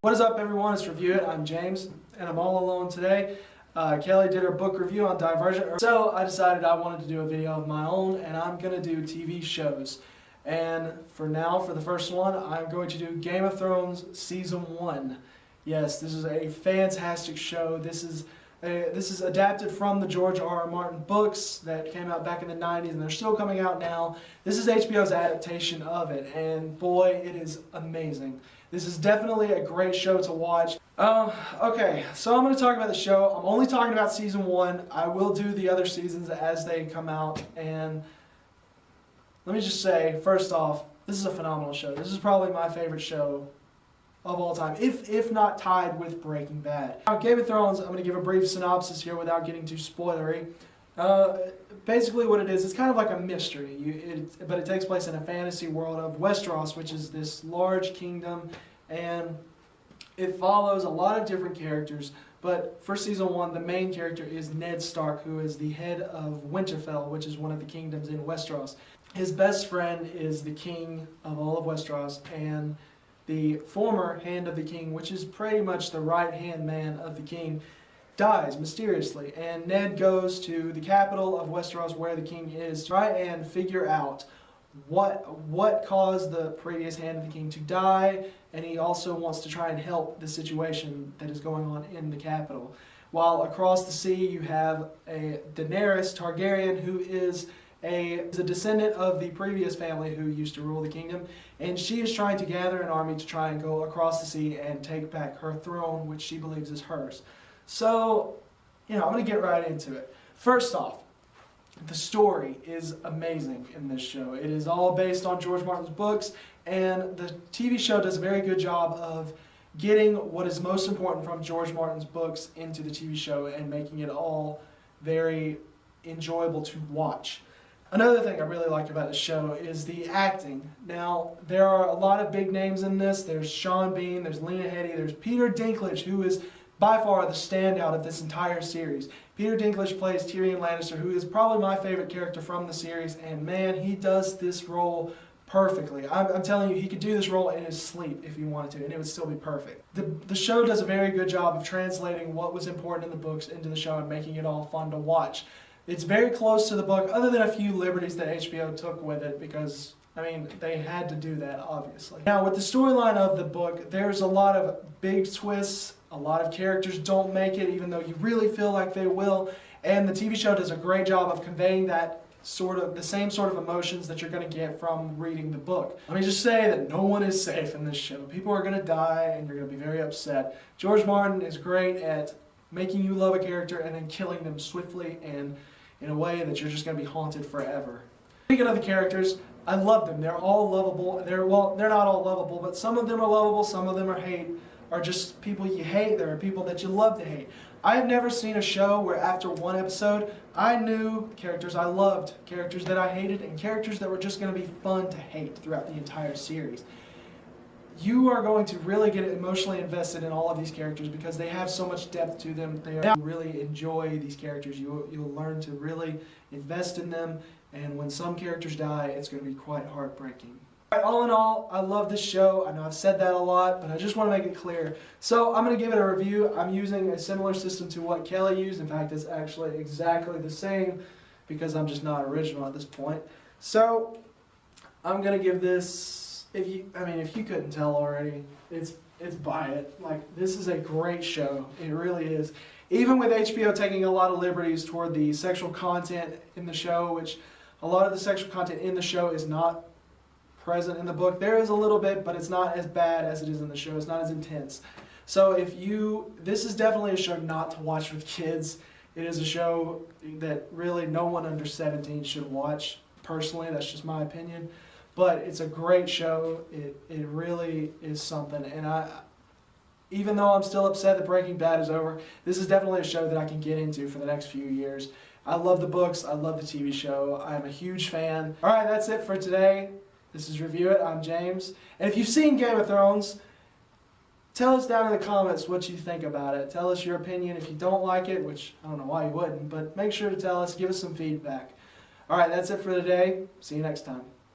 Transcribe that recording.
What is up, everyone? It's ReviewIt. I'm James, and I'm all alone today. Kelly did her book review on Divergent, so I decided I wanted to do a video of my own, and I'm going to do TV shows. And for now, for the first one, I'm going to do Game of Thrones Season 1. Yes, this is a fantastic show. This is adapted from the George R.R. Martin books that came out back in the 90s, and they're still coming out now. This is HBO's adaptation of it, and boy, it is amazing. This is definitely a great show to watch. Okay, so I'm going to talk about the show. I'm only talking about Season 1. I will do the other seasons as they come out, and let me just say, first off, this is a phenomenal show. This is probably my favorite show of all time, if not tied with Breaking Bad. Now, Game of Thrones, I'm going to give a brief synopsis here without getting too spoilery. Basically what it is, it's kind of like a mystery, but it takes place in a fantasy world of Westeros, which is this large kingdom, and it follows a lot of different characters. But for Season 1, the main character is Ned Stark, who is the head of Winterfell, which is one of the kingdoms in Westeros. His best friend is the king of all of Westeros, and the former hand of the king, which is pretty much the right-hand man of the king, dies mysteriously. And Ned goes to the capital of Westeros, where the king is, to try and figure out what caused the previous hand of the king to die, and he also wants to try and help the situation that is going on in the capital. While across the sea you have a Daenerys Targaryen, who is a descendant of the previous family who used to rule the kingdom, and she is trying to gather an army to try and go across the sea and take back her throne, which she believes is hers. So, I'm going to get right into it. First off, the story is amazing in this show. It is all based on George Martin's books, and the TV show does a very good job of getting what is most important from George Martin's books into the TV show and making it all very enjoyable to watch. Another thing I really like about the show is the acting. Now, there are a lot of big names in this. There's Sean Bean, there's Lena Headey, there's Peter Dinklage, who is by far the standout of this entire series. Peter Dinklage plays Tyrion Lannister, who is probably my favorite character from the series, and man, he does this role perfectly. I'm telling you, he could do this role in his sleep if he wanted to, and it would still be perfect. The show does a very good job of translating what was important in the books into the show and making it all fun to watch. It's very close to the book, other than a few liberties that HBO took with it, because, they had to do that, obviously. Now, with the storyline of the book, there's a lot of big twists. A lot of characters don't make it, even though you really feel like they will. And the TV show does a great job of conveying that the same sort of emotions that you're going to get from reading the book. Let me just say that no one is safe in this show. People are going to die, and you're going to be very upset. George Martin is great at making you love a character and then killing them swiftly and in a way that you're just going to be haunted forever. Speaking of the characters, I love them. They're all lovable. They're not all lovable, but some of them are lovable, some of them are just people you hate. There are people that you love to hate. I've never seen a show where after one episode, I knew characters I loved, characters that I hated, and characters that were just going to be fun to hate throughout the entire series. You are going to really get emotionally invested in all of these characters because they have so much depth to them. You really enjoy these characters. You'll learn to really invest in them, and when some characters die, it's going to be quite heartbreaking. All in all, I love this show. I know I've said that a lot, but I just want to make it clear. So I'm going to give it a review. I'm using a similar system to what Kelly used. In fact, it's actually exactly the same because I'm just not original at this point. So I'm going to give this, if you couldn't tell already, it's buy it. This is a great show. It really is. Even with HBO taking a lot of liberties toward the sexual content in the show, which a lot of the sexual content in the show is not present in the book. There is a little bit, but it's not as bad as it is in the show. It's not as intense. So this is definitely a show not to watch with kids. It is a show that really no one under 17 should watch. Personally, that's just my opinion. But it's a great show. It really is something. And even though I'm still upset that Breaking Bad is over, this is definitely a show that I can get into for the next few years. I love the books. I love the TV show. I'm a huge fan. All right, that's it for today. This is ReviewIt. I'm James. And if you've seen Game of Thrones, tell us down in the comments what you think about it. Tell us your opinion. If you don't like it, which I don't know why you wouldn't, but make sure to tell us. Give us some feedback. All right, that's it for today. See you next time.